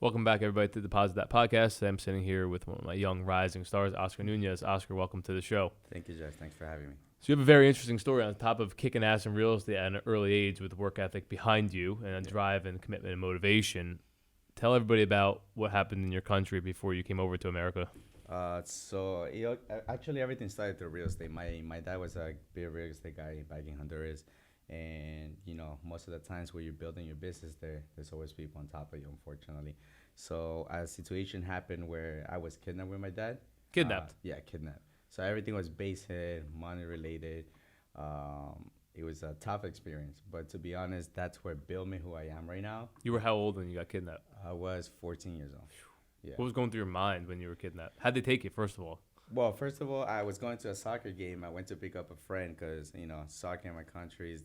Welcome back, everybody, to the Deposit That podcast. I'm sitting here with one of my young rising stars, Oscar Nunez. Oscar, welcome to the show. Thank you, Jeff. Thanks for having me. So you have a very interesting story on top of kicking ass in real estate at an early age with work ethic behind you and a drive and commitment and motivation. Tell everybody about what happened in your country before you came over to America. Actually, everything started through real estate. My dad was a big real estate guy back in Honduras, and most of the times where you're building your business, there's always people on top of you, unfortunately. So a situation happened where I was kidnapped with my dad. Kidnapped? Yeah, kidnapped. So everything was base hit, money related. It was a tough experience, but to be honest, that's what built me who I am right now. You were how old when you got kidnapped? I was 14 years old. Yeah. What was going through your mind when you were kidnapped? How'd they take you, first of all? Well, first of all, I was going to a soccer game. I went to pick up a friend because, soccer in my country is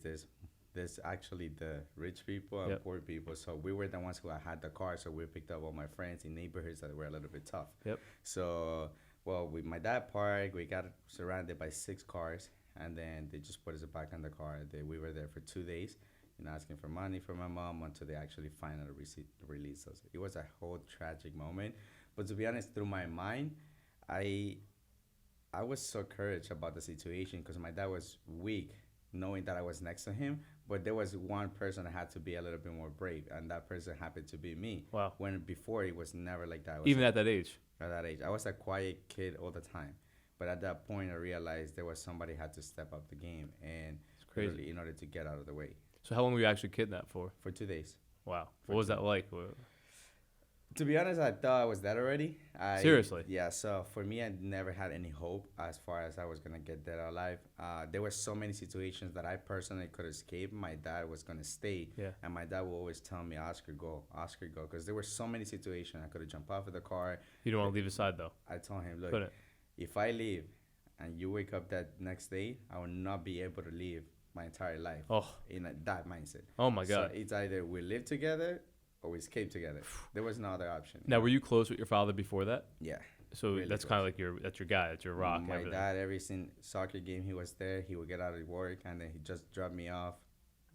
there's actually the rich people and poor people. So we were the ones who had the car. So we picked up all my friends in neighborhoods that were a little bit tough. Yep. So, with my dad parked, we got surrounded by 6 cars. And then they just put us back in the car. We were there for 2 days, asking for money from my mom until they actually finally released us. It was a whole tragic moment. But to be honest, through my mind, I was so courage about the situation because my dad was weak, knowing that I was next to him. But there was one person that had to be a little bit more brave, and that person happened to be me. Wow. When before it was never like that. Even at that age? At that age. I was a quiet kid all the time. But at that point, I realized there was somebody had to step up the game and really in order to get out of the way. So how long were you actually kidnapped for? For 2 days. Wow. What was that like? To be honest, I thought I was dead already. Seriously? Yeah, so for me, I never had any hope as far as I was going to get dead alive. There were so many situations that I personally could escape. My dad was going to stay. Yeah. And my dad would always tell me, Oscar, go. Because there were so many situations. I could have jumped off of the car. You don't want to leave his side, though? I told him, look, if I leave and you wake up that next day, I will not be able to live my entire life in that mindset. Oh, my God. So it's either we live together or we escape together. There was no other option. Now, were you close with your father before that? Yeah. So really that's kind of like that's your guy, that's your rock. My dad, every soccer game he was there, he would get out of work and then he just dropped me off,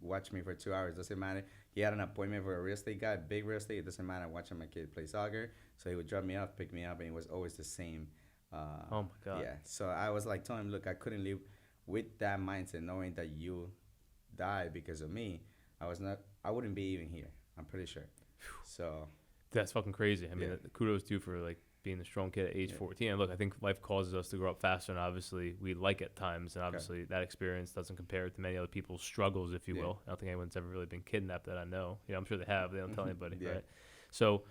watch me for 2 hours. Doesn't matter. He had an appointment for a real estate guy, big real estate. It doesn't matter watching my kid play soccer. So he would drop me off, pick me up, and it was always the same. Oh my God. Yeah. So I was like telling him, look, I couldn't live with that mindset, knowing that you died because of me. I wouldn't be even here. I'm pretty sure. So that's fucking crazy. I mean, kudos to you for like being a strong kid at age 14. And look, I think life causes us to grow up faster, and obviously we like at times, and obviously that experience doesn't compare to many other people's struggles, if you will. I don't think anyone's ever really been kidnapped that I know. I'm sure they have. They don't tell anybody, right? So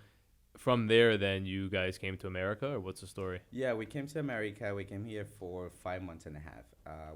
from there, then you guys came to America, or what's the story? Yeah, we came to America. We came here for 5 months and a half.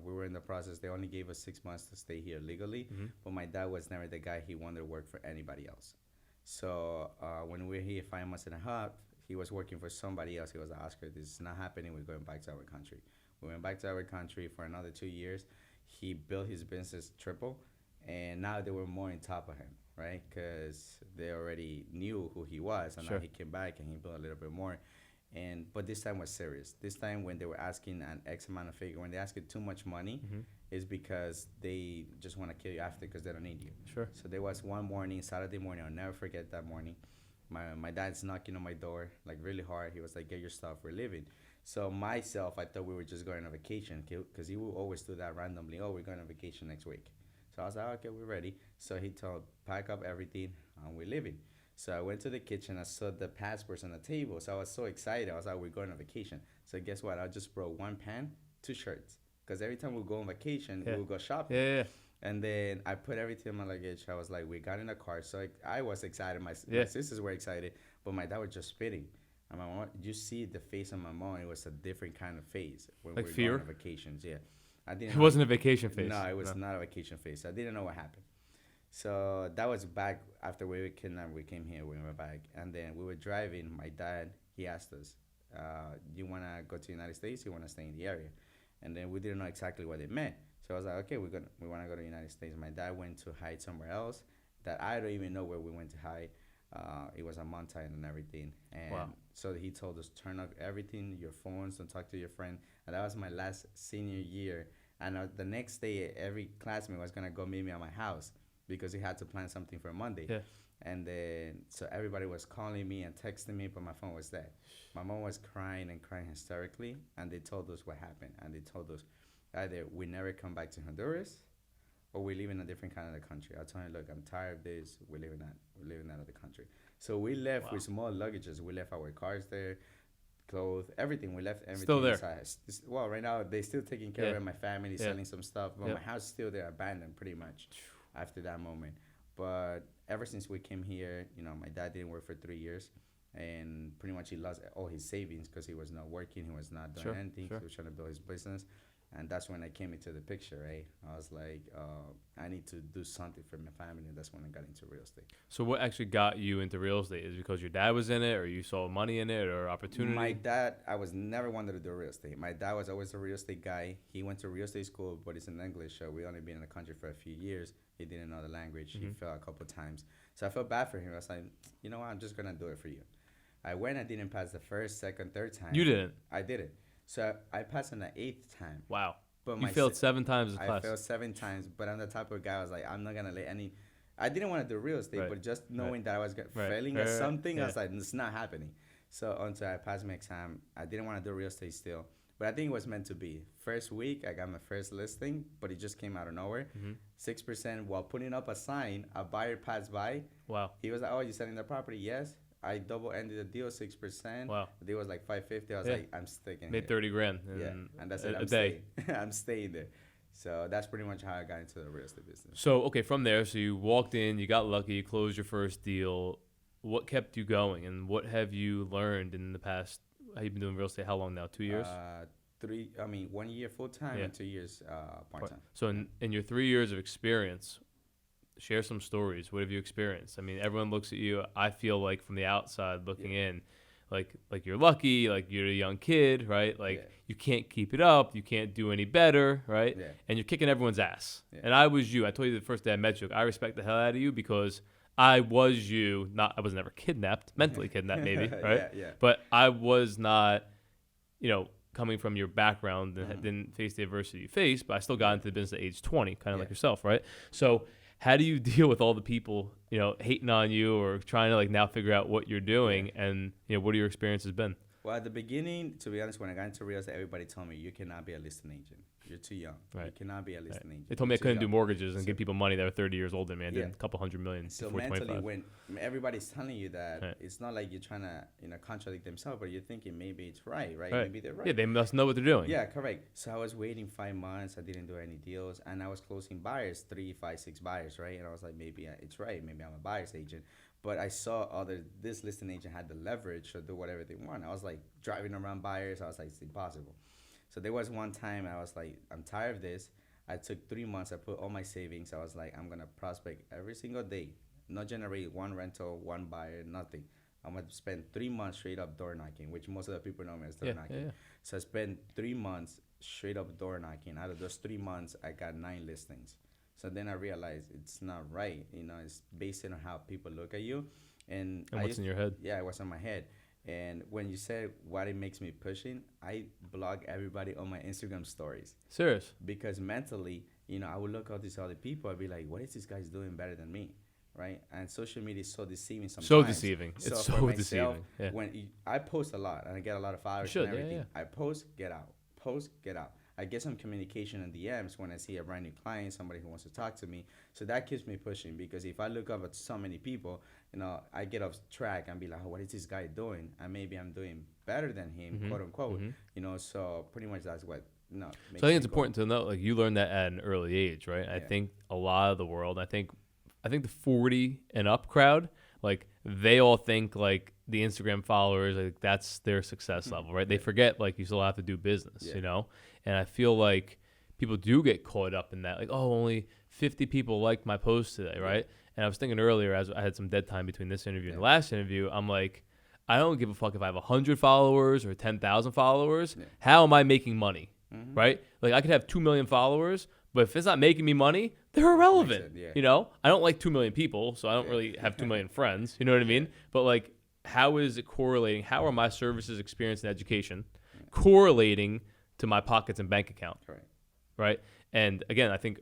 We were in the process. They only gave us 6 months to stay here legally, but my dad was never the guy. He wanted to work for anybody else. So when we were here 5 months and a half, he was working for somebody else. He was like, Oscar, this is not happening. We're going back to our country. We went back to our country for another 2 years. He built his business triple, and now they were more on top of him, right? Because they already knew who he was, and now he came back and he built a little bit more. But this time was serious. This time when they were asking an X amount of figure, when they asked too much money, is because they just want to kill you after because they don't need you. Sure. So there was one morning, Saturday morning, I'll never forget that morning. My dad's knocking on my door, like really hard. He was like, get your stuff, we're leaving. So myself, I thought we were just going on vacation because he would always do that randomly. Oh, we're going on vacation next week. So I was like, okay, we're ready. So he told, pack up everything, and we're leaving. So I went to the kitchen. I saw the passports on the table. So I was so excited. I was like, we're going on vacation. So guess what? I just brought 1 pan, 2 shirts. Because every time we go on vacation, we would go shopping. Yeah. And then I put everything in my luggage. I was like, we got in the car. So I was excited. My sisters were excited. But my dad was just spitting. And my mom, you see the face of my mom. It was a different kind of face when like we were fear? going on vacations. Yeah. It wasn't a vacation face. No, it was not a vacation face. I didn't know what happened. So that was back after we were kidnapped. We came here. We went back. And then we were driving. My dad, he asked us, do you want to go to the United States? You want to stay in the area? And then we didn't know exactly what it meant. So I was like, okay, we want to go to the United States. My dad went to hide somewhere else that I don't even know where we went to hide. It was a mountain and everything. And so he told us, turn off everything, your phones, don't talk to your friend. And that was my last senior year. And the next day, every classmate was going to go meet me at my house because he had to plan something for Monday. Yeah. And then, so everybody was calling me and texting me, but my phone was dead. My mom was crying and crying hysterically, and they told us what happened. And they told us either we never come back to Honduras or we live in a different kind of the country. I told him, look, I'm tired of this. We're living out of the country. So we left with small luggages. We left our cars there, clothes, everything. We left everything Still there. inside. Well, right now they're still taking care of my family, selling some stuff, but my house is still there, abandoned pretty much after that moment. But ever since we came here, my dad didn't work for 3 years, and pretty much he lost all his savings because he was not working, he was not doing anything. He was trying to build his business. And that's when I came into the picture, right? I was like, I need to do something for my family. And that's when I got into real estate. So what actually got you into real estate? Is it because your dad was in it, or you saw money in it, or opportunity? My dad, I was never wanted to do real estate. My dad was always a real estate guy. He went to real estate school, but it's in English. So we only been in the country for a few years. He didn't know the language. He fell a couple of times. So I felt bad for him. I was like, you know what? I'm just going to do it for you. I went. I didn't pass the first, second, third time. You didn't? I did it. So I passed on the 8th time. Wow. But you failed 7 times in class. I failed 7 times, but I'm the type of guy. I was like, I'm not gonna let any. I didn't want to do real estate, but just knowing that I was failing at something, I was like, it's not happening. So until I passed my exam, I didn't want to do real estate still, but I think it was meant to be. First week, I got my first listing, but it just came out of nowhere. 6% while putting up a sign. A buyer passed by. Wow. He was like, "Oh, you selling the property?" Yes. I double ended the deal, 6%. Wow. The deal was like $550. I was like, I'm sticking. Made 30 grand. And that's it. A day. I'm staying there. So that's pretty much how I got into the real estate business. So, okay, from there, so you walked in, you got lucky, you closed your first deal. What kept you going, and what have you learned in the past? Have you been doing real estate? How long now? 2 years? 1 year full time and 2 years part time. So in your 3 years of experience, share some stories. What have you experienced? I mean, everyone looks at you, I feel like from the outside looking in, like you're lucky, like you're a young kid, right? Like you can't keep it up, you can't do any better, right? Yeah. And you're kicking everyone's ass. Yeah. And I was you. I told you the first day I met you, I respect the hell out of you because I was you. I was never kidnapped, mentally kidnapped maybe, right? But I was not, coming from your background and didn't face the adversity you faced, but I still got into the business at age 20, kind of like yourself, right? So how do you deal with all the people, hating on you or trying to now figure out what you're doing and, what are your experiences been? Well, at the beginning, to be honest, when I got into real estate, everybody told me, you cannot be a listing agent. You're too young. Right. You cannot be a listing agent. They told me I couldn't do mortgages and give people money that were 30 years old than me. I did a couple $100 million so before mentally, 25. when everybody's telling you that, it's not like you're trying to, contradict themselves, but you're thinking maybe it's right? Maybe they're right. Yeah, they must know what they're doing. Yeah, correct. So I was waiting 5 months. I didn't do any deals, and I was closing buyers, 3, 5, 6 buyers, right? And I was like, maybe it's right. Maybe I'm a buyer's agent. But I saw this listing agent had the leverage to do whatever they want. I was like driving around buyers. I was like, it's impossible. So there was one time I was like, I'm tired of this. I took 3 months. I put all my savings. I was like, I'm going to prospect every single day, not generate one rental, one buyer, nothing. I'm going to spend 3 months straight up door knocking, which most of the people know me as door knocking. Yeah. So I spent 3 months straight up door knocking. Out of those 3 months, I got 9 listings. So then I realized it's not right. It's based on how people look at you. And what's in your head? Yeah, it was in my head. And when you said what it makes me pushing, I block everybody on my Instagram stories. Serious? Because mentally, I would look at these other people. I'd be like, what is this guy's doing better than me? Right? And social media is so deceiving sometimes. So deceiving. It's so myself, deceiving. Yeah. When I post a lot and I get a lot of followers and everything. I post, get out. Post, get out. I get some communication in DMs when I see a brand new client, somebody who wants to talk to me. So that keeps me pushing because if I look up at so many people, I get off track and be like, oh, what is this guy doing? And maybe I'm doing better than him, quote unquote. So pretty much that's what. So I think it's important to know, you learned that at an early age, right? Yeah. I think a lot of the world, I think the 40 and up crowd, they all think the Instagram followers, that's their success level, right? They forget you still have to do business, And I feel like people do get caught up in that, only 50 people liked my post today, right? And I was thinking earlier, as I had some dead time between this interview and the last interview, I'm like, I don't give a fuck if I have 100 followers or 10,000 followers. Yeah. How am I making money, right? I could have 2 million followers, but if it's not making me money, they're irrelevant. I don't like 2 million people, so I don't really have 2 million friends. You know what I mean? But how is it correlating? How are my services, experience, and education correlating to my pockets and bank account? Correct. Right? And again, I think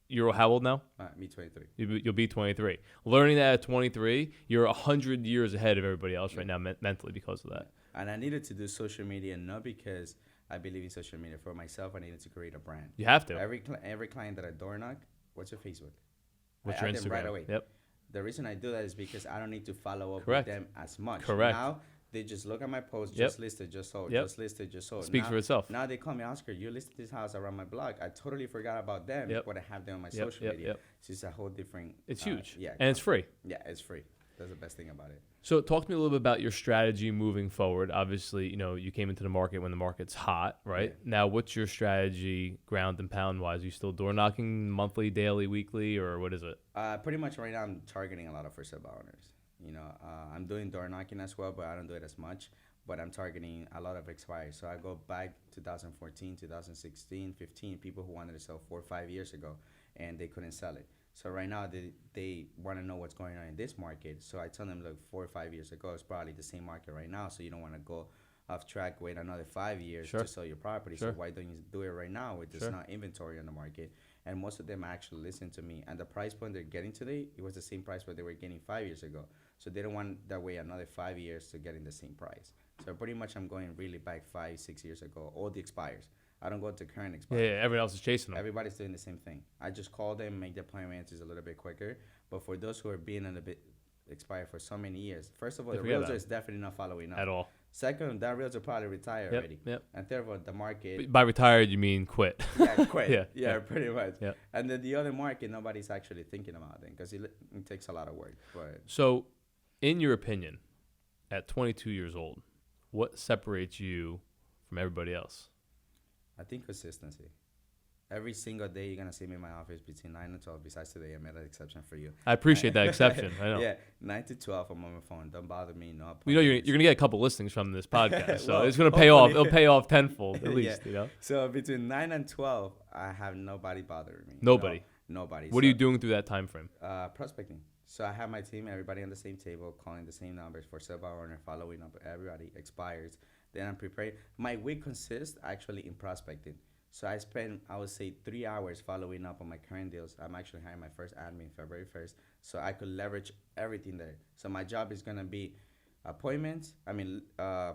you're how old now? Me 23. You'll be 23. Learning that at 23, you're 100 years ahead of everybody else right now mentally because of that. And I needed to do social media not because I believe in social media. For myself, I needed to create a brand. You have to. Every client that I door knock, what's your Facebook? What's I your add Instagram? them right away. Yep. The reason I do that is because I don't need to follow up Correct. with them as much. Correct. Now, they just look at my post, Yep. just listed, just sold, Yep. just listed, just sold. Speaks now, for itself. Now they call me, Oscar, you listed this house around my blog. I totally forgot about them, Yep. but I have them on my Yep, social yep, media. yep. So it's a whole different. It's huge. Yeah. And it's free. Yeah, it's free. That's the best thing about it. So talk to me a little bit about your strategy moving forward. Obviously, you came into the market when the market's hot, right? Yeah. Now, what's your strategy ground and pound wise? Are you still door knocking monthly, daily, weekly, or what is it? Pretty much right now I'm targeting a lot of first sale owners. I'm doing door knocking as well, but I don't do it as much. But I'm targeting a lot of expires. So I go back 2014, 2016, 15, people who wanted to sell 4 or 5 years ago and they couldn't sell it. So right now they want to know what's going on in this market. So I tell them, look, 4 or 5 years ago, it's probably the same market right now. So you don't want to go off track, wait another 5 years Sure. to sell your property. Sure. So why don't you do it right now with there's Sure. not inventory on the market? And most of them actually listen to me. And the price point they're getting today, it was the same price what they were getting 5 years ago. So they don't want that way another 5 years to get in the same price. So pretty much I'm going really back 5, 6 years ago, all the expires. I don't go to current expires. Yeah, everyone else is chasing them. Everybody's doing the same thing. I just call them, make the appointments is a little bit quicker. But for those who are being in a bit expired for so many years, first of all, They the forget realtor about is definitely not following up. At all. Second, that realtor probably retired Yep, already. yep. And third of all, the market. By retired, you mean quit. Yeah, quit. Yeah, yeah, yeah. pretty much. Yeah. And then the other market, nobody's actually thinking about it because it takes a lot of work. But So, in your opinion, at 22 years old, what separates you from everybody else? I think consistency. Every single day you're gonna see me in my office between 9 and 12. Besides today, I made an exception for you. I appreciate that exception. I know. Yeah, 9 to 12. I'm on my phone. Don't bother me. No. You're gonna get a couple listings from this podcast, so Well, it's gonna pay off. hopefully. It'll pay off tenfold at Yeah. least. So between 9 and 12, I have nobody bothering me. Nobody. Nobody. What are you doing through that time frame? Prospecting. So I have my team, everybody on the same table, calling the same numbers for sale by owner, following up everybody expires. Then I'm preparing. My week consists actually in prospecting. So I spend, I would say, 3 hours following up on my current deals. I'm actually hiring my first admin February 1st, so I could leverage everything there. So my job is gonna be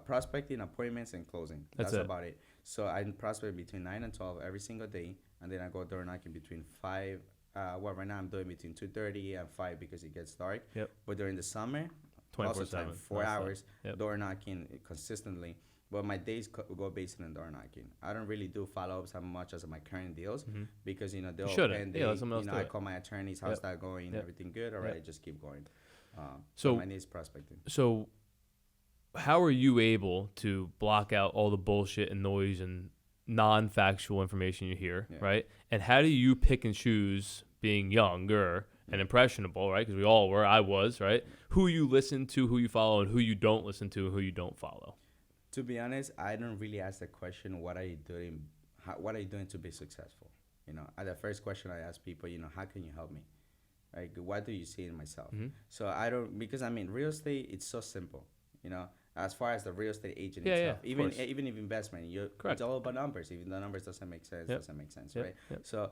prospecting, appointments, and closing. That's about it. So I prospect between 9 and 12 every single day, and then I go door knocking between 5. Right now I'm doing between 2:30 and 5 because it gets dark. Yep. But during the summer, 24/7. 4 hours Yep. door knocking consistently. But my days go based on door knocking. I don't really do follow-ups as much as my current deals because they'll shouldn't. Let someone else do I it. call my attorneys. How's Yep. that going? Yep. Everything good? All right, Yep. just keep going. So my needs prospecting. So, how are you able to block out all the bullshit and noise and non-factual information you hear, right? And how do you pick and choose, being younger and impressionable, right? Because we all were, I was, right? Who you listen to, who you follow, and who you don't listen to, and who you don't follow. To be honest, I don't really ask the question, what are you doing? What are you doing to be successful? The first question I ask people, how can you help me? Like, what do you see in myself? So I don't, because real estate, it's so simple, as far as the real estate agent itself. Even if investment, it's all about numbers. Even the numbers doesn't make sense, doesn't make sense, right? So,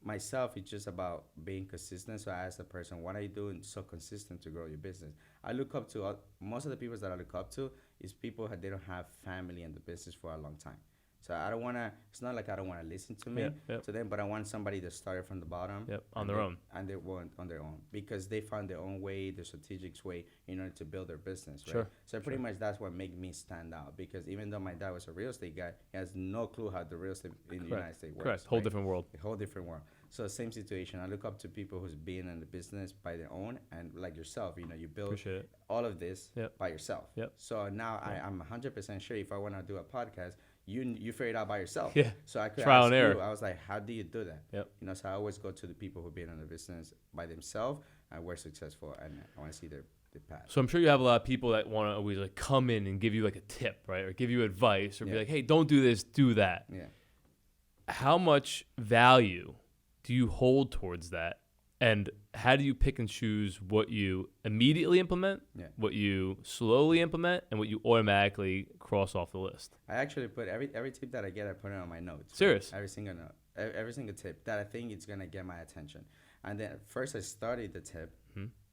myself, it's just about being consistent. So I ask the person, what are you doing so consistent to grow your business? I look up to, most of the people that I look up to is people that they don't have family in the business for a long time. So I don't want to, it's not like I don't want to listen to them, but I want somebody that started from the bottom. On their own. And they want on their own because they found their own way, their strategic way in order to build their business, right? Sure. So pretty much that's what made me stand out because even though my dad was a real estate guy, he has no clue how the real estate in the United States works. Correct. Whole different world. A whole different world. So same situation. I look up to people who's been in the business by their own and like yourself, you build all of this by yourself. So now I'm 100% sure if I want to do a podcast, you figure it out by yourself. Yeah. So I could trial ask and error. you. I was like, how do you do that? So I always go to the people who've been in the business by themselves and were successful, and I want to see their path. So I'm sure you have a lot of people that want to always like come in and give you like a tip, right, or give you advice, or be like, hey, don't do this, do that. Yeah. How much value do you hold towards that And how do you pick and choose what you immediately implement, what you slowly implement, and what you automatically cross off the list? I actually put every tip that I get, I put it on my notes. Serious? Every single note, every single tip that I think it's gonna get my attention. And then first I studied the tip.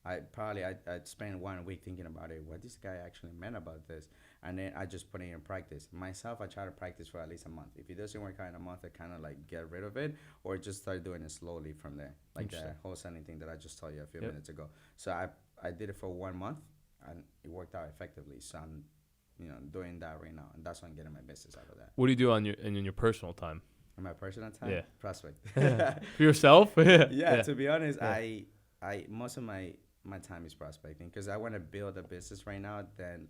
I'd spend 1 week thinking about it, what this guy actually meant about this, and then I just put it in practice. Myself, I try to practice for at least a month. If it doesn't work out in a month, I kind of like get rid of it or just start doing it slowly from there, like that wholesaling thing that I just told you a few minutes ago. So I did it for 1 month, and it worked out effectively. So I'm, doing that right now, and that's why I'm getting my business out of that. What do you do on in your personal time? In my personal time, prospect. For yourself? Yeah. To be honest, I most of my time is prospecting because I want to build a business right now. Then,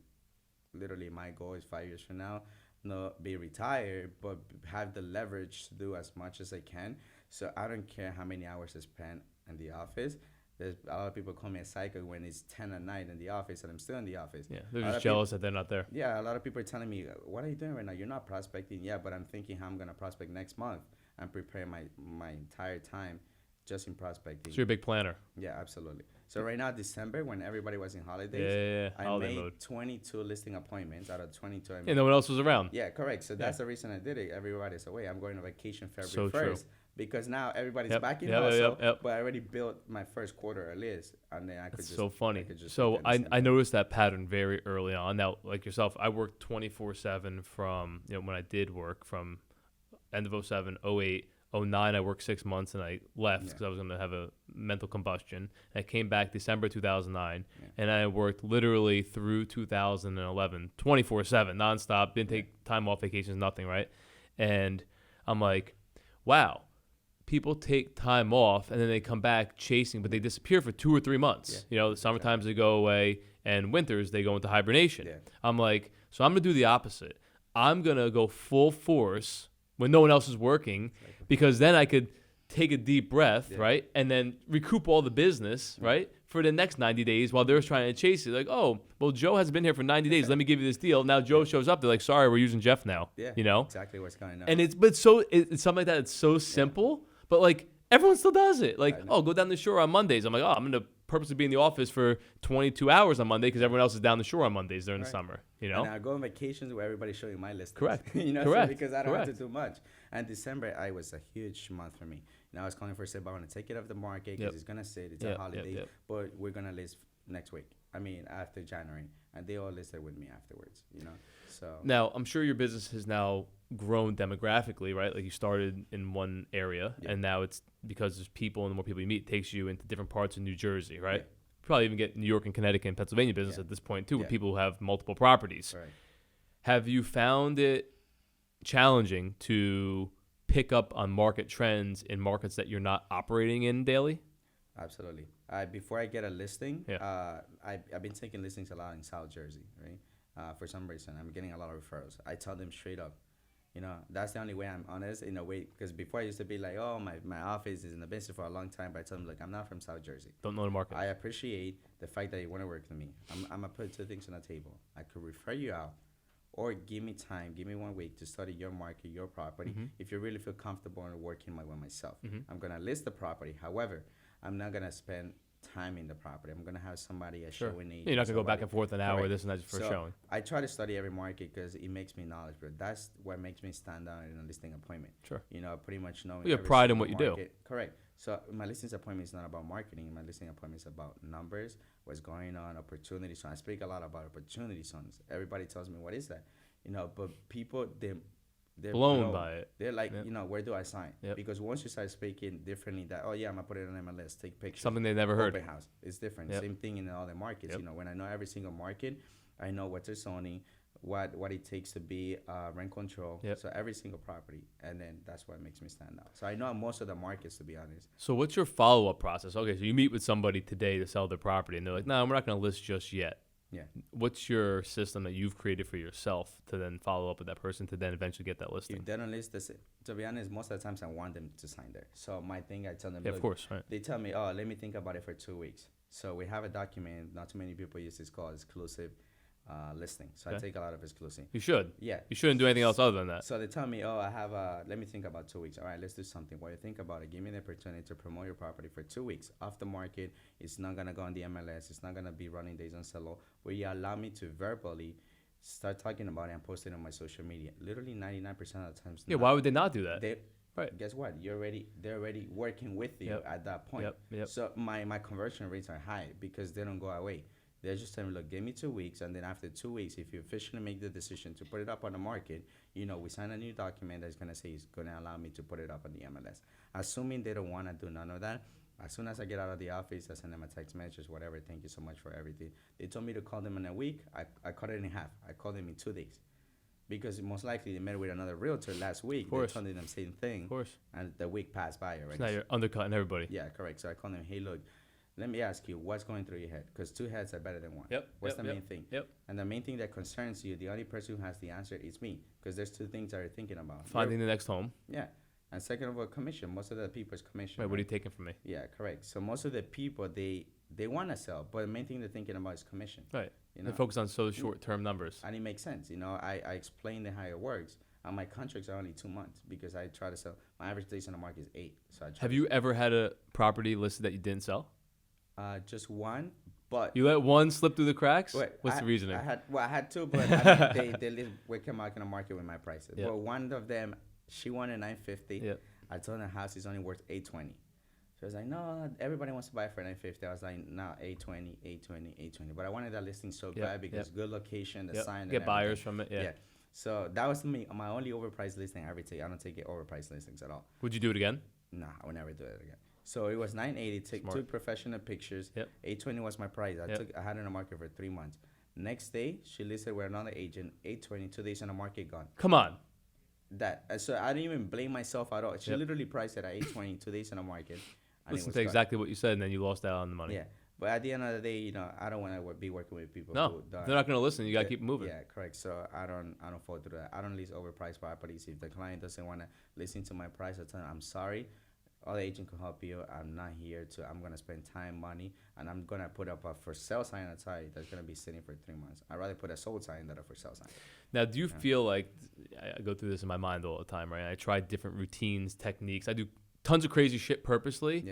literally, my goal is 5 years from now, not be retired, but have the leverage to do as much as I can. So I don't care how many hours I spend in the office. There's a lot of people call me a psycho when it's 10 at night in the office and I'm still in the office. Yeah, they're just jealous that they're not there. Yeah, a lot of people are telling me, what are you doing right now? You're not prospecting. Yeah, but I'm thinking how I'm going to prospect next month. I'm preparing my entire time just in prospecting. So you're a big planner. Yeah, absolutely. So right now, December, when everybody was in holidays, I holiday made mode. 22 listing appointments out of 22. And no one else was around. Yeah, correct. So that's the reason I did it. Everybody's away. I'm going on vacation February So 1st. True. Because now everybody's back in hustle, but I already built my first quarter at least, and then I could so funny. So I noticed that pattern very early on. Now, like yourself, I worked 24/7 from when I did work from end of 07, 08, 09. I worked 6 months and I left because I was going to have a mental combustion. And I came back December 2009, and I worked literally through 2011, 24/7, nonstop. Didn't take time off, vacations, nothing, right? And I'm like, wow. People take time off and then they come back chasing, but they disappear for 2 or 3 months. The summertimes they go away, and winters they go into hibernation. I'm like, so I'm gonna do the opposite. I'm gonna go full force when no one else is working, because then I could take a deep breath, right, and then recoup all the business, right, for the next 90 days while they're trying to chase it. Like, oh, well, Joe hasn't been here for 90 days. Let me give you this deal. Now Joe shows up. They're like, sorry, we're using Jeff now. Exactly what's going on. And it's something like that. It's so simple. But, like, everyone still does it. Like, oh, go down the shore on Mondays. I'm like, oh, I'm going to purposely be in the office for 22 hours on Monday because everyone else is down the shore on Mondays during the summer, And I go on vacations where everybody's showing my list. Correct. Correct. So because I don't have to do much. And December, I was a huge month for me. I was calling for sale, but I want to take it off the market because it's going to sit. It's a holiday. But we're going to list next week. After January. And they all listed with me afterwards, So now, I'm sure your business has now grown demographically, right? Like you started in one area, and now it's because there's people, and the more people you meet, it takes you into different parts of New Jersey, right? Probably even get New York and Connecticut and Pennsylvania business at this point too, with people who have multiple properties. Right. Have you found it challenging to pick up on market trends in markets that you're not operating in daily? Absolutely. Before I get a listing, I've been taking listings a lot in South Jersey, right? For some reason, I'm getting a lot of referrals. I tell them straight up, that's the only way I'm honest in a way, because before I used to be like, oh, my office is in the business for a long time, but I tell them, look, I'm not from South Jersey. Don't know the market. I appreciate the fact that you want to work with me. I'm going to put 2 things on the table. I could refer you out, or give me time, give me 1 week to study your market, your property. If you really feel comfortable in working with myself, I'm going to list the property. However, I'm not going to spend time in the property. I'm going to have somebody a showing agent. You're not going to go back and forth an hour, this and that, for showing. I try to study every market because it makes me knowledgeable. That's what makes me stand out in a listing appointment. Sure. Pretty much knowing. You have pride in what you do. Correct. So my listings appointment is not about marketing. My listing appointment is about numbers, what's going on, opportunity zones. I speak a lot about opportunity zones. Everybody tells me, what is that? But people, they're blown by it. They're like, where do I sign? Because once you start speaking differently, that, oh yeah, I'm gonna put it on MLS, take pictures. Something they never heard. Open house. It's different. Same thing in all the markets. When I know every single market, I know what they're zoning, what it takes to be rent control. So every single property, and then that's what makes me stand out. So I know most of the markets, to be honest. So what's your follow-up process? Okay, so you meet with somebody today to sell their property, and they're like, no, we're not gonna list just yet. What's your system that you've created for yourself to then follow up with that person to then eventually get that listing? If they don't list this, to be honest, most of the times I want them to sign there. So my thing, I tell them, of course, right. They tell me, oh, let me think about it for 2 weeks. So we have a document. Not too many people use this called exclusive listing. So I take a lot of exclusive. You should. Yeah. You shouldn't do anything else other than that. So they tell me, oh, I have let me think about 2 weeks. All right, let's do something. While you think about it, give me the opportunity to promote your property for 2 weeks. Off the market, it's not going to go on the MLS. It's not going to be running days on Zillow, where you allow me to verbally start talking about it and post it on my social media. Literally 99% of the times. Yeah, why would they not do that? Right. Guess what? They're already working with you at that point. Yep. So my conversion rates are high because they don't go away. They're just telling me, look, give me 2 weeks, and then after 2 weeks, if you officially make the decision to put it up on the market, we sign a new document that's going to say it's going to allow me to put it up on the MLS. Assuming they don't want to do none of that, as soon as I get out of the office, I send them a text message, whatever, thank you so much for everything. They told me to call them in a week. I cut it in half. I called them in 2 days. Because most likely they met with another realtor last week. They told them the same thing. Of course. And the week passed by already. So now you're undercutting everybody. Yeah, correct. So I called them, hey, look, let me ask you, what's going through your head? Because 2 heads are better than one. What's the main thing? And the main thing that concerns you, the only person who has the answer is me. Because there's 2 things that you're thinking about. Finding the next home. Yeah. And second of all, commission. Most of the people's commission. Right, what are you taking from me? Yeah, correct. So most of the people, they want to sell, but the main thing they're thinking about is commission. Right. They focus on so short-term numbers. And it makes sense. I explain how it works. And my contracts are only 2 months because I try to sell. My average days on the market is 8. So have you ever had a property listed that you didn't sell? Just one, but you let one slip through the cracks. What's the reasoning? I had 2, but they came out in the market with my prices. But one of them, she wanted $950. Yeah. I told her the house is only worth $820. She was like, no, everybody wants to buy it for $950. I was like, no, $820, $820, $820. But I wanted that listing so bad because good location, the sign. Get buyers from it. Yeah. So that was my only overpriced listing I ever take. I don't take overpriced listings at all. Would you do it again? Nah, I would never do it again. So it was $980. Took professional pictures. $820 was my price. I had it in the market for 3 months. Next day, she listed with another agent. $820. 2 days on the market, gone. Come on. So I didn't even blame myself at all. She literally priced it at $820. 2 days on the market. Listen to exactly what you said, and then you lost out on the money. Yeah. But at the end of the day, I don't want to be working with people. No, they're not going to listen. You got to keep moving. Yeah, correct. So I don't fall through that. I don't lease overpriced properties. If the client doesn't want to listen to my price, I tell them, I'm sorry. Other agent can help you. I'm not here I'm going to spend time, money, and I'm going to put up a for sale sign outside that's going to be sitting for 3 months. I'd rather put a sold sign than a for sale sign. Now, do you feel like, I go through this in my mind all the time, right? I try different routines, techniques. I do tons of crazy shit purposely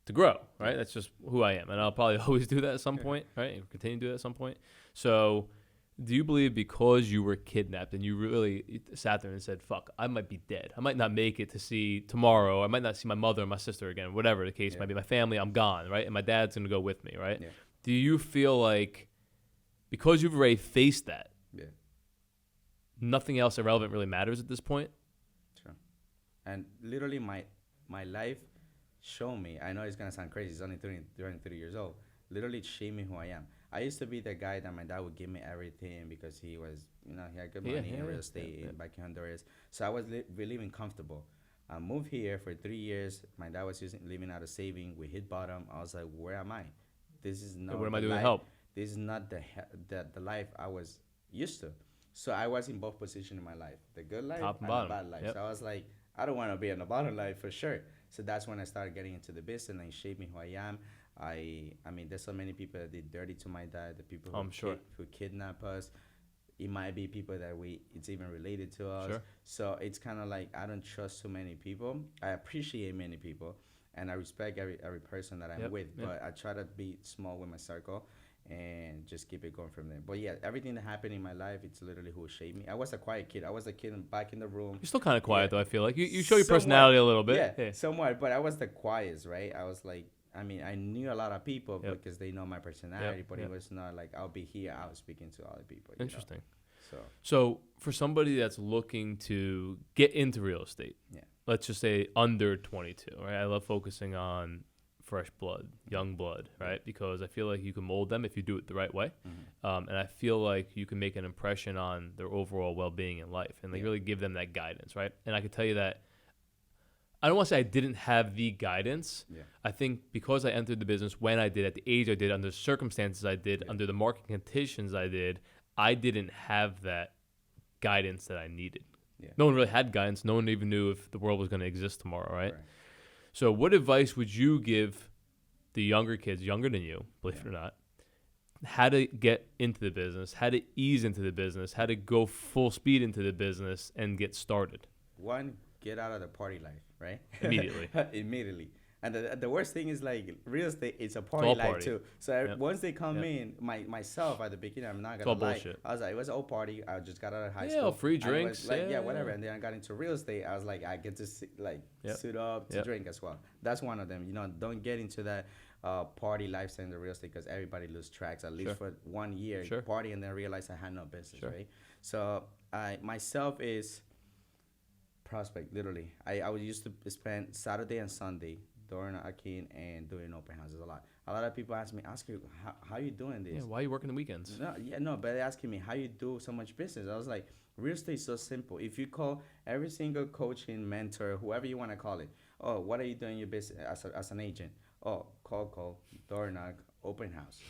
to grow, right? That's just who I am. And I'll probably always do that at some point, right? And continue to do that at some point. So do you believe because you were kidnapped and you really sat there and said, fuck, I might be dead. I might not make it to see tomorrow. I might not see my mother or my sister again, whatever the case might be. My family, I'm gone, right? And my dad's going to go with me, right? Yeah. Do you feel like because you've already faced that, nothing else irrelevant really matters at this point? Sure. And literally my life showed me, I know it's going to sound crazy, it's only 33 years old, literally showed me who I am. I used to be the guy that my dad would give me everything because he was, he had good money in real estate back in Honduras. So I was living comfortable. I moved here for 3 years. My dad was living out of saving. We hit bottom. I was like, where am I? This is not what am I doing to help? This is not the life I was used to. So I was in both positions in my life, the good life and the bad life. So I was like, I don't want to be in the bottom life for sure. So that's when I started getting into the business and it shaped me who I am. I mean, there's so many people that did dirty to my dad, the people who kidnap us. It might be people that it's even related to us. Sure. So it's kind of like I don't trust too many people. I appreciate many people, and I respect every person that I'm with. But I try to be small with my circle and just keep it going from there. But yeah, everything that happened in my life, it's literally who shaped me. I was a quiet kid. I was the kid back in the room. You're still kind of quiet though, I feel like. You show your personality a little bit. Yeah, somewhat. But I was the quietest, right? I was like, I mean, I knew a lot of people because they know my personality, but it was not like I'll be here out speaking to other people. Interesting. So for somebody that's looking to get into real estate, let's just say under 22, right? I love focusing on fresh blood, young blood, right? Because I feel like you can mold them if you do it the right way. Mm-hmm. And I feel like you can make an impression on their overall well-being in life and really give them that guidance, right? And I can tell you that I don't want to say I didn't have the guidance. Yeah. I think because I entered the business when I did, at the age I did, under the circumstances I did, under the market conditions I didn't have that guidance that I needed. Yeah. No one really had guidance. No one even knew if the world was going to exist tomorrow, right? So what advice would you give the younger kids, younger than you, believe it or not, how to get into the business, how to ease into the business, how to go full speed into the business and get started? One, get out of the party life, right? Immediately. Immediately. And the worst thing is like real estate, it's a all party life party. too. So Yep. once they come Yep. in, myself at the beginning, I'm not It's gonna all lie. bullshit. I was like, it was all party. I just got out of high Yeah, school. free And it drinks, was like, yeah, whatever. yeah. And then I got into real estate. I was like, I get to Yep. suit up to Yep. drink as well. That's one of them. Don't get into that party lifestyle in the real estate because everybody lose tracks at least Sure. for 1 year Sure. party and then realize I had no business, Sure. right? So I myself is prospect literally. I was used to spend Saturday and Sunday door knocking and doing open houses a lot. A lot of people ask me, Oscar, how you doing this? Yeah, why are you working the weekends? No, but they're asking me how you do so much business. I was like, real estate is so simple. If you call every single coaching mentor, whoever you want to call it, oh, what are you doing in your business as an agent? Oh, call, door knock, open house.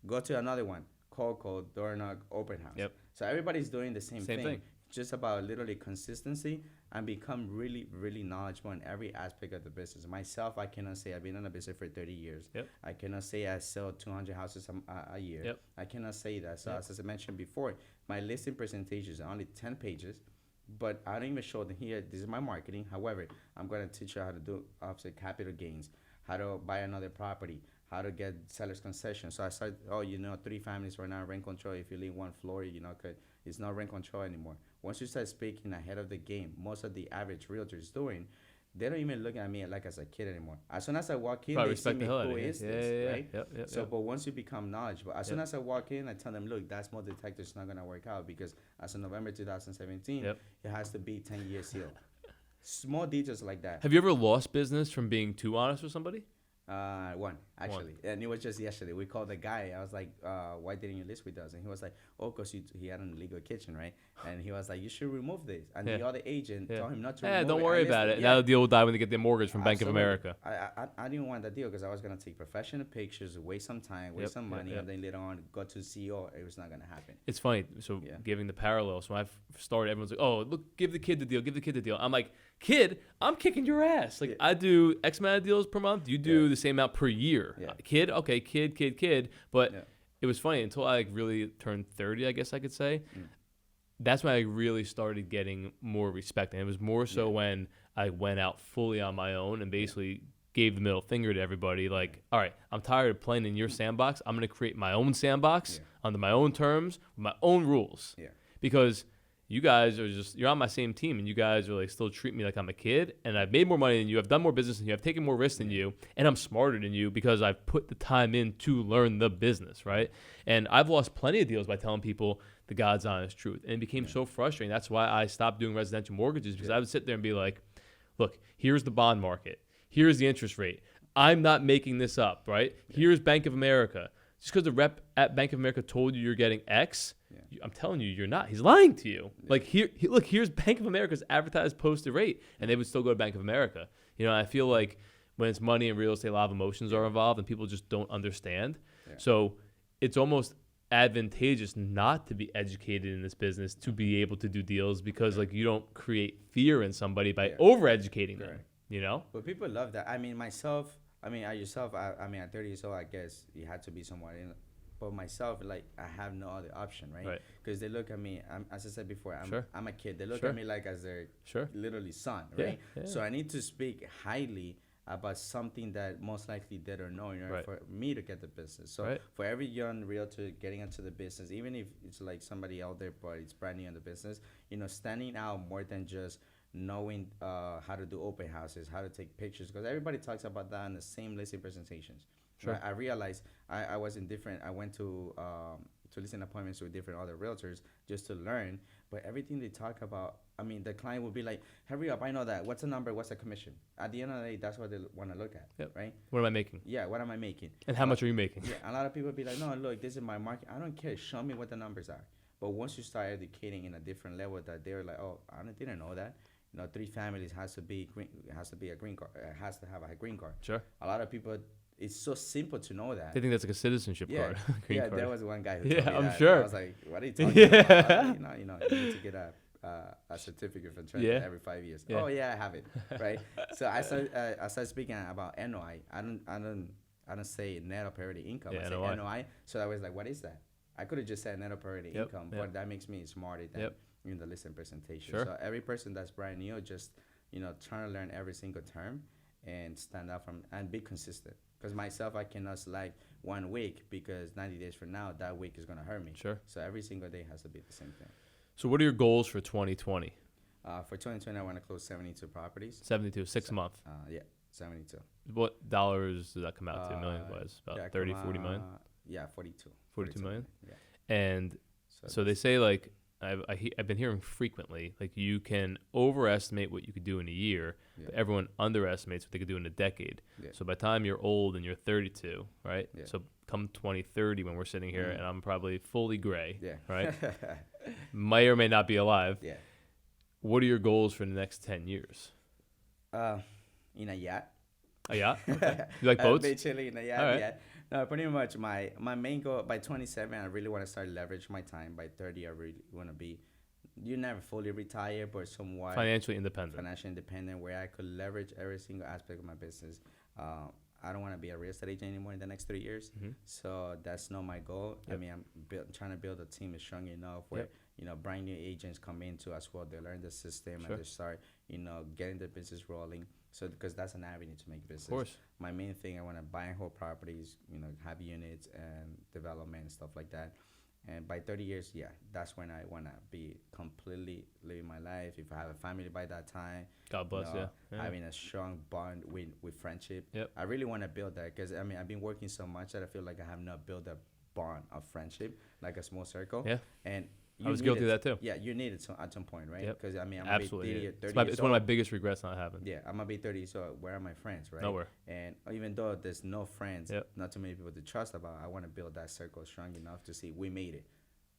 Go to another one, call, door knock, open house. Yep. So everybody's doing the same Same thing. Just about literally consistency and become really, really knowledgeable in every aspect of the business. Myself, I cannot say I've been in the business for 30 years. Yep. I cannot say I sell 200 houses a year. Yep. I cannot say that. So Yep. as I mentioned before, my listing presentations are only 10 pages, but I don't even show them here. This is my marketing. However, I'm going to teach you how to do offset capital gains, how to buy another property, how to get seller's concession. So I started, 3 families right now, rent control. If you leave one floor, it's not rent control anymore. Once you start speaking ahead of the game, most of the average realtors doing, they don't even look at me like as a kid anymore. As soon as I walk in, Probably they see respect me, the hell out who of you. is Yeah, this, yeah, yeah. right? Yep. So, but once you become knowledgeable, as soon Yep. as I walk in, I tell them, look, that small detector is not going to work out because as of November 2017, Yep. it has to be 10 years sealed. Small details like that. Have you ever lost business from being too honest with somebody? One actually, and it was just yesterday. We called the guy. I was like, "Why didn't you list with us?" And he was like, "Oh, cause he had an illegal kitchen, right?" And he was like, "You should remove this." And the other agent told him not to. Remove Don't it. worry I about listed- it. Now the deal will die when they get their mortgage from Bank of Absolutely. America. I didn't want that deal because I was gonna take professional pictures, waste some time, waste some money, and then later on go to CEO. It was not gonna happen. It's funny. So giving the parallels, when I started, everyone's like, "Oh, look, give the kid the deal. Give the kid the deal." I'm like, "Kid, I'm kicking your ass. Like I do X amount of deals per month. You do the same amount per year. Kid, okay, kid. But it was funny until I really turned 30, I guess I could say. That's when I really started getting more respect, and it was more so when I went out fully on my own and basically gave the middle finger to everybody. Like, all right, I'm tired of playing in your sandbox. I'm gonna create my own sandbox under my own terms, with my own rules. Because you guys are you're on my same team, and you guys are like still treat me like I'm a kid, and I've made more money than you, I've done more business than you, I've taken more risks than you, and I'm smarter than you because I've put the time in to learn the business, right? And I've lost plenty of deals by telling people the God's honest truth, and it became so frustrating. That's why I stopped doing residential mortgages, because I would sit there and be like, look, here's the bond market, here's the interest rate, I'm not making this up, right? Here's Bank of America. Just because the rep at Bank of America told you you're getting X, I'm telling you, you're not. He's lying to you. Like look, here's Bank of America's advertised posted rate, and they would still go to Bank of America. I feel like when it's money and real estate, a lot of emotions are involved, and people just don't understand. So it's almost advantageous not to be educated in this business to be able to do deals, because like you don't create fear in somebody by over-educating them. But people love that. I mean, myself. I mean, yourself. I mean, at 30 years old, I guess you had to be somewhere in. But myself, like, I have no other option, right? Because they look at me, as I said before, I'm a kid. They look at me like as their literally son, right? So I need to speak highly about something that most likely they don't know in order for me to get the business. So for every young realtor getting into the business, even if it's like somebody out there, but it's brand new in the business, standing out more than just knowing how to do open houses, how to take pictures, because everybody talks about that in the same listing presentations. I realized I was in different. I went to listen appointments with different other realtors just to learn. But everything they talk about, I mean, the client will be like, "Hurry up! I know that. What's the number? What's the commission?" At the end of the day, that's what they want to look at, right? What am I making? Yeah, what am I making? And how much are you making? Yeah, a lot of people be like, "No, look, this is my market. I don't care. Show me what the numbers are." But once you start educating in a different level, that they're like, "Oh, didn't know that." 3 families has to be a green card. Has to have a green card. Sure. A lot of people. It's so simple to know that. They think that's like a citizenship card. Green card. There was one guy who told me I'm that. sure. I was like, what are you talking about? You need to get a certificate from Trenton every 5 years. Oh yeah, I have it. Right. So I started speaking about NOI. I I don't say net operating income. Yeah, I say NOI. NOI. So I was like, what is that? I could have just said net operating income, but that makes me smarter than in the listen presentation. Sure. So every person that's brand new, just trying to learn every single term and stand out from and be consistent. Because myself, I cannot select 1 week because 90 days from now, that week is gonna hurt me. Sure. So every single day has to be the same thing. So what are your goals for 2020? For 2020, I want to close 72 properties. 72, 6 month. Yeah, 72. What dollars does that come out to, million wise? About 30, 40 million? Yeah, 42. 42 million? Yeah. And so they say, like, I've been hearing frequently, like, you can overestimate what you could do in a year, but everyone underestimates what they could do in a decade. Yeah. So by the time you're old and you're 32, right? Yeah. So come 2030 when we're sitting here and I'm probably fully gray, right? May or may not be alive. Yeah. What are your goals for the next 10 years? In a yacht. A yacht? Okay. You like boats? Basically in a yacht, right. Yeah. No, pretty much my main goal by 27, I really want to start leverage my time. By 30, I really want to be, you never fully retire, but somewhat financially independent. Financially independent, where I could leverage every single aspect of my business. I don't want to be a real estate agent anymore in the next 3 years. Mm-hmm. So that's not my goal. Yep. I mean, I'm trying to build a team is strong enough where, brand new agents come into as well. They learn the system and they start, getting the business rolling. So because that's an avenue to make business. Of course. My main thing, I want to buy and hold properties, have units and development and stuff like that. And by 30 years, that's when I want to be completely living my life. If I have a family by that time. God bless, having a strong bond with friendship. Yep. I really want to build that because, I mean, I've been working so much that I feel like I have not built a bond of friendship, like a small circle. Yeah. And I was guilty of that too. Yeah, you need it at some point, right? Because I mean, I'm absolutely. Gonna be 30 it's one of my biggest regrets not having. Yeah, I'm gonna be 30, so where are my friends, right? Nowhere. And even though there's no friends, not too many people to trust about, I want to build that circle strong enough to see we made it.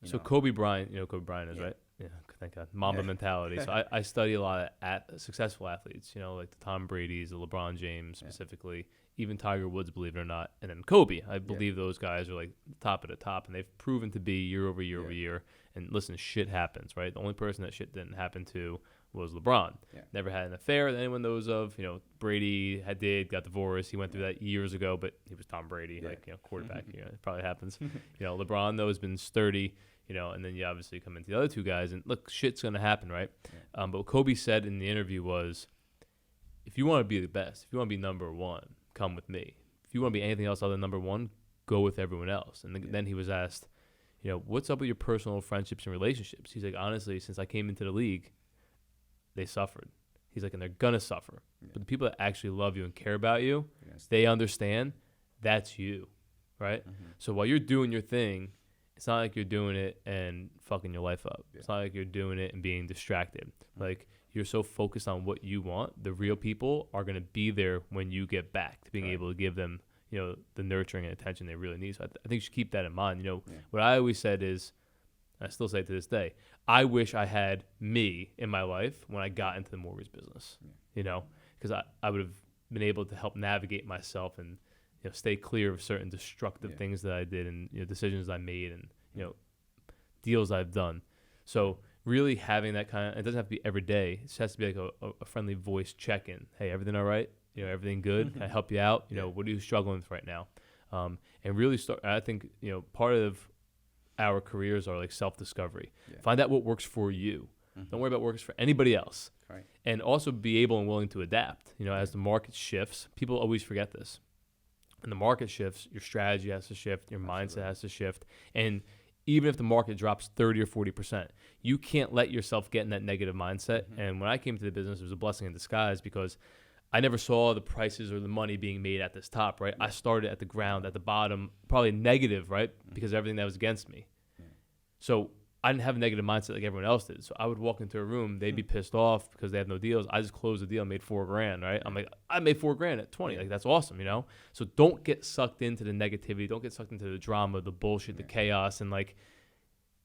So Kobe Bryant, Kobe Bryant is right. Yeah, thank God. Mamba mentality. So I study a lot of successful athletes, like the Tom Brady's, the LeBron James specifically, even Tiger Woods, believe it or not, and then Kobe. I believe those guys are like top of the top, and they've proven to be year over year over year. And listen, shit happens, right? The only person that shit didn't happen to was LeBron. Yeah. Never had an affair that anyone knows of. Brady got divorced. He went through that years ago, but he was Tom Brady, quarterback. It probably happens. LeBron though has been sturdy. And then you obviously come into the other two guys, and look, shit's gonna happen, right? Yeah. But what Kobe said in the interview was, if you want to be the best, if you want to be number one, come with me. If you want to be anything else other than number one, go with everyone else. And then he was asked, what's up with your personal friendships and relationships? He's like, honestly, since I came into the league, they suffered. He's like, and they're gonna suffer. Yeah. But the people that actually love you and care about you, they understand that's you, right? Mm-hmm. So while you're doing your thing, it's not like you're doing it and fucking your life up. Yeah. It's not like you're doing it and being distracted. Mm-hmm. Like, you're so focused on what you want. The real people are going to be there when you get back to being able to give them, the nurturing and attention they really need. So I think you should keep that in mind. What I always said is, I still say to this day, I wish I had me in my life when I got into the mortgage business, because I would have been able to help navigate myself and, stay clear of certain destructive things that I did and decisions I made and deals I've done. So really having that kind of, it doesn't have to be every day. It just has to be like a friendly voice check-in. Hey, everything all right? Everything good? Can I help you out? What are you struggling with right now? And really start. I think part of our careers are like self-discovery. Yeah. Find out what works for you. Mm-hmm. Don't worry about what works for anybody else. Right. And also be able and willing to adapt. As the market shifts, people always forget this. When the market shifts, your strategy has to shift, your mindset has to shift. And even if the market drops 30 or 40%, you can't let yourself get in that negative mindset. Mm-hmm. And when I came to the business, it was a blessing in disguise because I never saw the prices or the money being made at this top, right? Yeah. I started at the ground, at the bottom, probably negative, right? Mm-hmm. Because of everything that was against me. Yeah. So I didn't have a negative mindset like everyone else did. So I would walk into a room, they'd be pissed off because they have no deals. I just closed the deal and made $4,000, right? I'm like, I made $4,000 at 20. Like, that's awesome, So don't get sucked into the negativity. Don't get sucked into the drama, the bullshit, the chaos, and like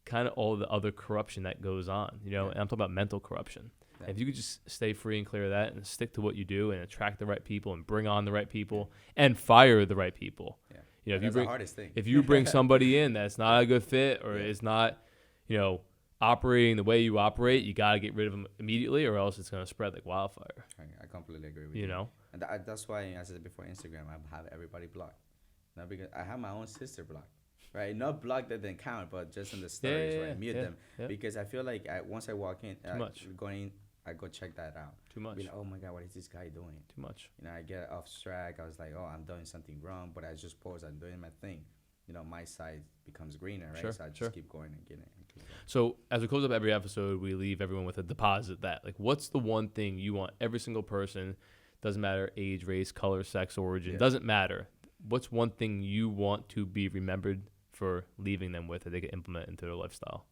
kind of all the other corruption that goes on, And I'm talking about mental corruption. Yeah. If you could just stay free and clear of that and stick to what you do and attract the right people and bring on the right people and fire the right people. Yeah. That's the hardest thing. If you bring somebody in that's not a good fit or is not, operating the way you operate, you got to get rid of them immediately or else it's going to spread like wildfire. I completely agree with you. And that's why, as I said before, Instagram, I have everybody blocked. Not because I have my own sister blocked. Right, not block that didn't count, but just in the stories, right? Mute them because I feel like once I walk in, Too much. going, I go check that out. Too much. Be like, oh my god, what is this guy doing? Too much. I get off track. I was like, oh, I'm doing something wrong, but I just pause. I'm doing my thing. My side becomes greener, right? So I just keep going and getting it. So as we close up every episode, we leave everyone with a deposit that, like, what's the one thing you want every single person, doesn't matter age, race, color, sex, origin, doesn't matter. What's one thing you want to be remembered for leaving them with that they can implement into their lifestyle?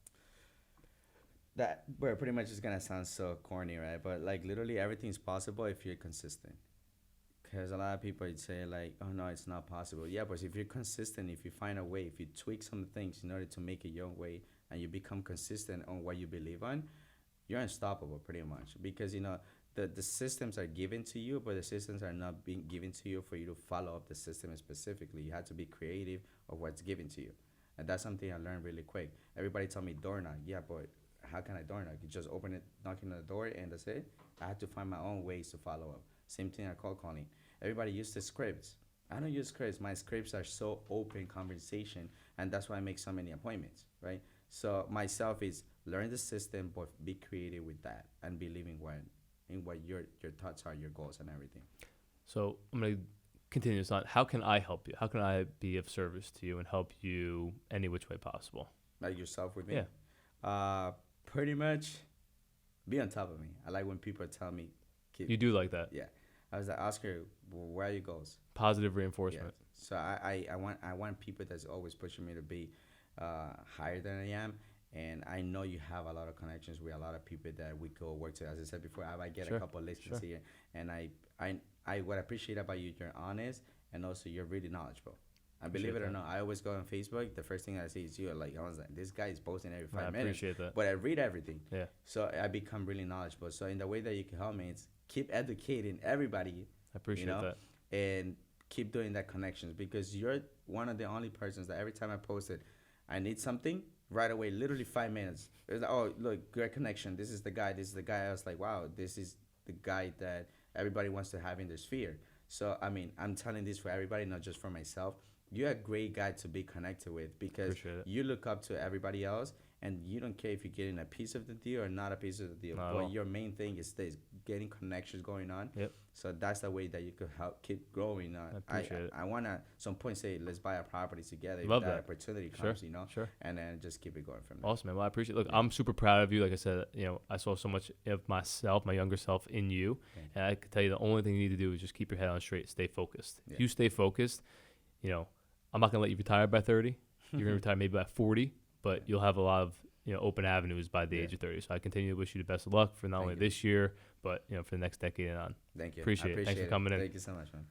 That pretty much is gonna sound so corny, right? But like literally everything's possible if you're consistent. Because a lot of people would say like, oh no, it's not possible. Yeah, but if you're consistent, if you find a way, if you tweak some things in order to make it your way, and you become consistent on what you believe on, you're unstoppable pretty much. Because the systems are given to you, but the systems are not being given to you for you to follow up the system specifically. You have to be creative of what's given to you. And that's something I learned really quick. Everybody told me door knock. Yeah, but how can I door knock? You just open it, knocking on the door, and that's it. I had to find my own ways to follow up. Same thing at cold calling. Everybody used the scripts. I don't use scripts. My scripts are so open conversation, and that's why I make so many appointments, right? So myself is learn the system, but be creative with that and believe in what your thoughts are, your goals, and everything. So I'm going to continue this on. How can I help you? How can I be of service to you and help you any which way possible? Like yourself with me? Yeah. Pretty much be on top of me. I like when people tell me. You do like that? Yeah. I was like, Oscar, where are your goals? Positive reinforcement. Yeah. So I want people that's always pushing me to be higher than I am. And I know you have a lot of connections with a lot of people that we go work to. As I said before, I get a couple of listings here. And what I appreciate about you, you're honest, and also you're really knowledgeable. And believe it or not, I always go on Facebook. The first thing I see is you. Like, I was like, this guy is posting every 5 minutes. I appreciate that. But I read everything. Yeah. So I become really knowledgeable. So in the way that you can help me, it's keep educating everybody. I appreciate that. And keep doing that connections, because you're one of the only persons that every time I posted, I need something, right away, literally 5 minutes. It was like, oh, look, great connection. This is the guy. This is the guy. I was like, wow, this is the guy that everybody wants to have in their sphere. So, I mean, I'm telling this for everybody, not just for myself. You're a great guy to be connected with, because you look up to everybody else, and you don't care if you're getting a piece of the deal or not a piece of the deal. But your main thing is getting connections going on. Yep. So that's the way that you could help keep growing. I appreciate it. I want to some point say, let's buy a property together. Love if that that opportunity comes, Sure. And then just keep it going from there. Awesome, man. Well, I appreciate it. Look, I'm super proud of you. Like I said, I saw so much of myself, my younger self, in you. And I can tell you the only thing you need to do is just keep your head on straight, stay focused. If you stay focused, I'm not going to let you retire by 30. You're going to retire maybe by 40, but you'll have a lot of open avenues by the age of 30. So I continue to wish you the best of luck for not only this year, but for the next decade and on. Thank you. Appreciate it. Thanks for coming in. Thank you so much, man.